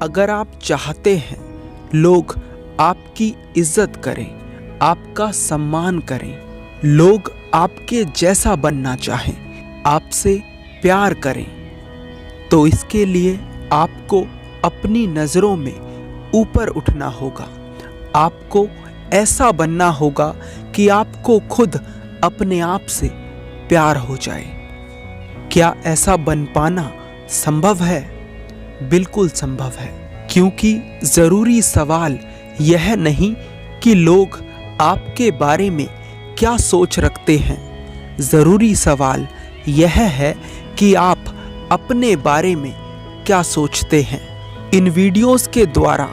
अगर आप चाहते हैं लोग आपकी इज्जत करें, आपका सम्मान करें, लोग आपके जैसा बनना चाहें, आपसे प्यार करें, तो इसके लिए आपको अपनी नज़रों में ऊपर उठना होगा। आपको ऐसा बनना होगा कि आपको खुद अपने आप से प्यार हो जाए। क्या ऐसा बन पाना संभव है? बिल्कुल संभव है, क्योंकि ज़रूरी सवाल यह नहीं कि लोग आपके बारे में क्या सोच रखते हैं। ज़रूरी सवाल यह है कि आप अपने बारे में क्या सोचते हैं। इन वीडियोस के द्वारा,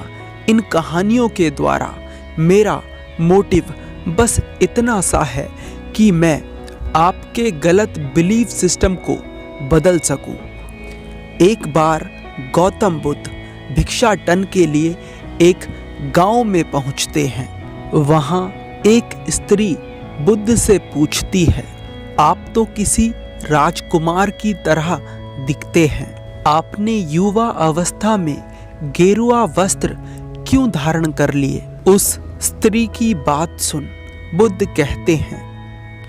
इन कहानियों के द्वारा मेरा मोटिव बस इतना सा है कि मैं आपके गलत बिलीफ सिस्टम को बदल सकूं। एक बार गौतम बुद्ध भिक्षाटन के लिए एक गांव में पहुंचते हैं। वहां एक स्त्री बुद्ध से पूछती है, आप तो किसी राजकुमार की तरह दिखते हैं, आपने युवा अवस्था में गेरुआ वस्त्र क्यों धारण कर लिए? उस स्त्री की बात सुन बुद्ध कहते हैं,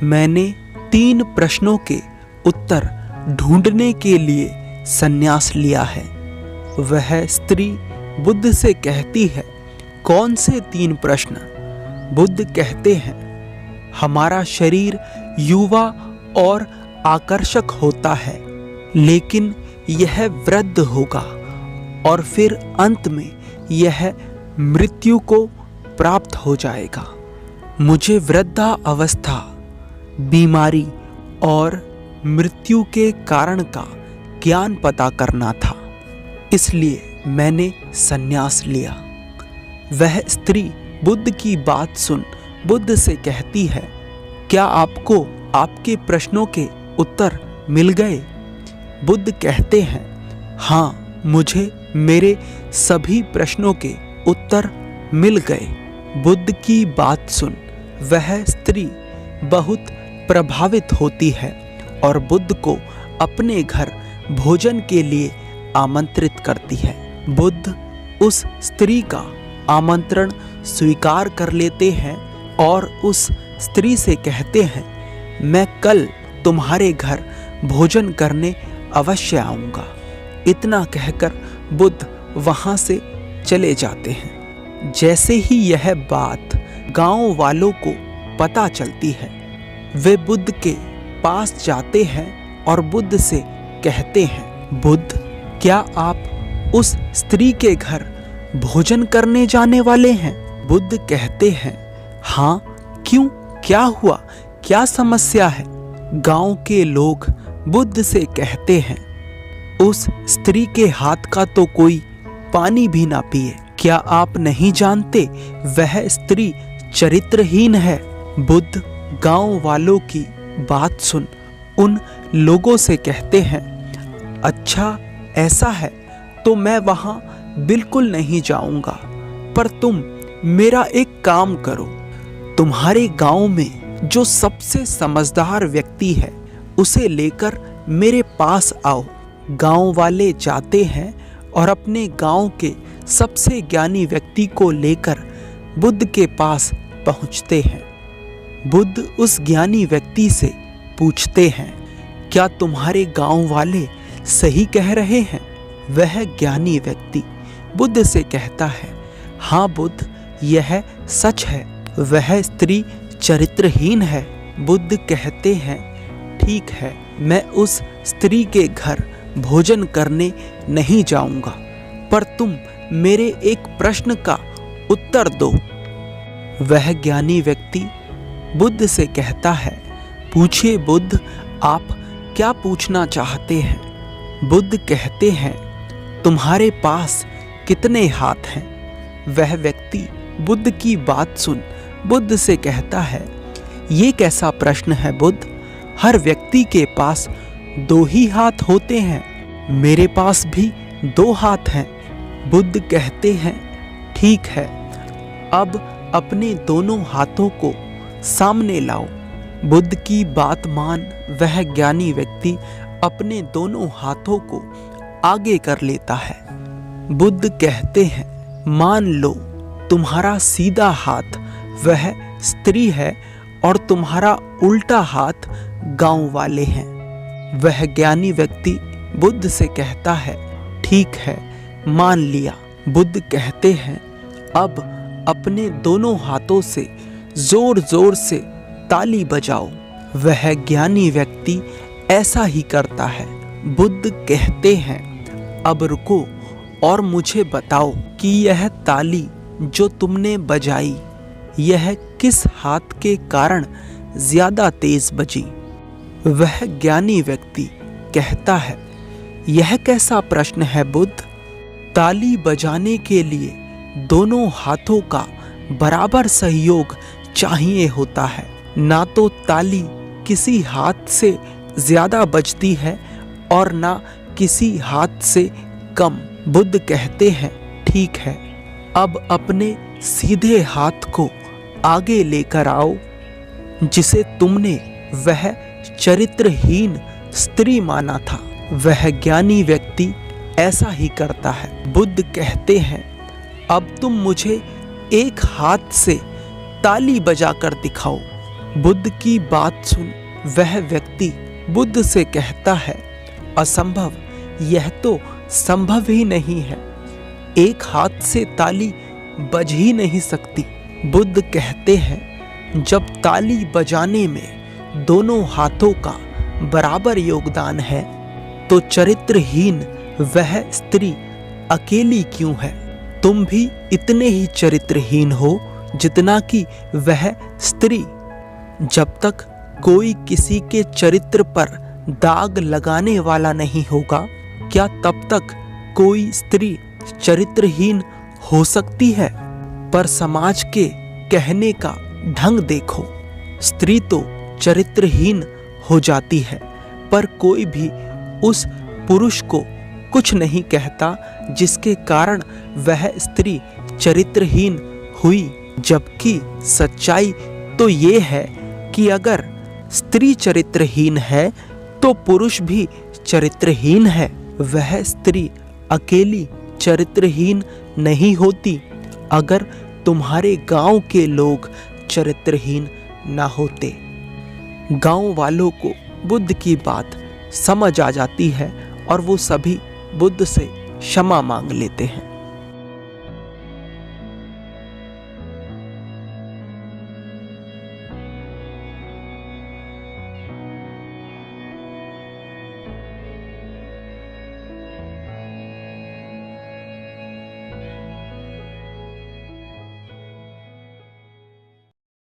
मैंने 3 प्रश्नों के उत्तर ढूंढने के लिए संन्यास लिया है। वह स्त्री बुद्ध से कहती है, कौन से 3 प्रश्न? बुद्ध कहते हैं, हमारा शरीर युवा और आकर्षक होता है, लेकिन यह वृद्ध होगा और फिर अंत में यह मृत्यु को प्राप्त हो जाएगा। मुझे वृद्धा अवस्था, बीमारी और मृत्यु के कारण का ज्ञान पता करना था, इसलिए मैंने संन्यास लिया। वह स्त्री बुद्ध की बात सुन बुद्ध से कहती है, क्या आपको आपके प्रश्नों के उत्तर मिल गए? बुद्ध कहते हैं, हाँ, मुझे मेरे सभी प्रश्नों के उत्तर मिल गए। बुद्ध की बात सुन वह स्त्री बहुत प्रभावित होती है और बुद्ध को अपने घर भोजन के लिए आमंत्रित करती है। बुद्ध उस स्त्री का आमंत्रण स्वीकार कर लेते हैं और उस स्त्री से कहते हैं, मैं कल तुम्हारे घर भोजन करने अवश्य आऊँगा। इतना कहकर बुद्ध वहाँ से चले जाते हैं। जैसे ही यह बात गांव वालों को पता चलती है, वे बुद्ध के पास जाते हैं और बुद्ध से कहते हैं, बुद्ध, क्या आप उस स्त्री के घर भोजन करने जाने वाले हैं? बुद्ध कहते हैं, हाँ, क्यों, क्या हुआ, क्या समस्या है? गांव के लोग बुद्ध से कहते हैं, उस स्त्री के हाथ का तो कोई पानी भी ना पिए। क्या आप नहीं जानते वह स्त्री चरित्रहीन है? बुद्ध गांव वालों की बात सुन उन लोगों से कहते हैं, अच्छा ऐसा है तो मैं वहां बिल्कुल नहीं जाऊंगा, पर तुम मेरा एक काम करो, तुम्हारे गांव में जो सबसे समझदार व्यक्ति है उसे लेकर मेरे पास आओ। गांव वाले जाते हैं और अपने गांव के सबसे ज्ञानी व्यक्ति को लेकर बुद्ध के पास पहुंचते हैं। बुद्ध उस ज्ञानी व्यक्ति से पूछते हैं, क्या तुम्हारे गांव वाले सही कह रहे हैं? वह ज्ञानी व्यक्ति बुद्ध से कहता है, हाँ बुद्ध, यह सच है, वह स्त्री चरित्रहीन है। बुद्ध कहते हैं, ठीक है, मैं उस स्त्री के घर भोजन करने नहीं जाऊंगा, पर तुम मेरे एक प्रश्न का उत्तर दो। वह ज्ञानी व्यक्ति बुद्ध से कहता है, पूछिए बुद्ध, आप क्या पूछना चाहते हैं? बुद्ध कहते हैं, तुम्हारे पास कितने हाथ हैं? वह व्यक्ति बुद्ध की बात सुन बुद्ध से कहता है, ये कैसा प्रश्न है बुद्ध, हर व्यक्ति के पास 2 ही हाथ होते हैं, मेरे पास भी 2 हाथ हैं। बुद्ध कहते हैं, ठीक है, अब अपने दोनों हाथों को सामने लाओ। बुद्ध की बात मान वह ज्ञानी व्यक्ति अपने दोनों हाथों को आगे कर लेता है। बुद्ध कहते हैं, मान लो तुम्हारा सीधा हाथ वह स्त्री है और तुम्हारा उल्टा हाथ गांव वाले हैं। वह ज्ञानी व्यक्ति बुद्ध से कहता है, ठीक है, मान लिया। बुद्ध कहते हैं, अब अपने दोनों हाथों से जोर जोर से ताली बजाओ। वह ज्ञानी व्यक्ति ऐसा ही करता है। बुद्ध कहते हैं, अब रुको और मुझे बताओ कि यह ताली जो तुमने बजाई यह किस हाथ के कारण ज्यादा तेज बजी। वह ज्ञानी व्यक्ति कहता है, यह कैसा प्रश्न है बुद्ध? ताली बजाने के लिए दोनों हाथों का बराबर सहयोग चाहिए होता है, ना तो ताली किसी हाथ से ज्यादा बजती है और ना किसी हाथ से कम। बुद्ध कहते हैं, ठीक है, अब अपने सीधे हाथ को आगे लेकर आओ जिसे तुमने वह चरित्रहीन स्त्री माना था। वह ज्ञानी व्यक्ति ऐसा ही करता है। बुद्ध कहते हैं, अब तुम मुझे एक हाथ से ताली बजाकर दिखाओ। बुद्ध की बात सुन वह व्यक्ति बुद्ध से कहता है, असंभव, यह तो संभव ही नहीं है, एक हाथ से ताली बज ही नहीं सकती। बुद्ध कहते हैं, जब ताली बजाने में दोनों हाथों का बराबर योगदान है तो चरित्रहीन वह स्त्री अकेली क्यों है? तुम भी इतने ही चरित्रहीन हो जितना कि वह स्त्री। जब तक कोई किसी के चरित्र पर दाग लगाने वाला नहीं होगा, क्या तब तक कोई स्त्री चरित्रहीन हो सकती है? पर समाज के कहने का ढंग देखो, स्त्री तो चरित्रहीन हो जाती है, पर कोई भी उस पुरुष को कुछ नहीं कहता जिसके कारण वह स्त्री चरित्रहीन हुई। जबकि सच्चाई तो ये है कि अगर स्त्री चरित्रहीन है तो पुरुष भी चरित्रहीन है। वह स्त्री अकेली चरित्रहीन नहीं होती अगर तुम्हारे गांव के लोग चरित्रहीन न होते। गांव वालों को बुद्ध की बात समझ आ जाती है और वो सभी बुद्ध से क्षमा मांग लेते हैं।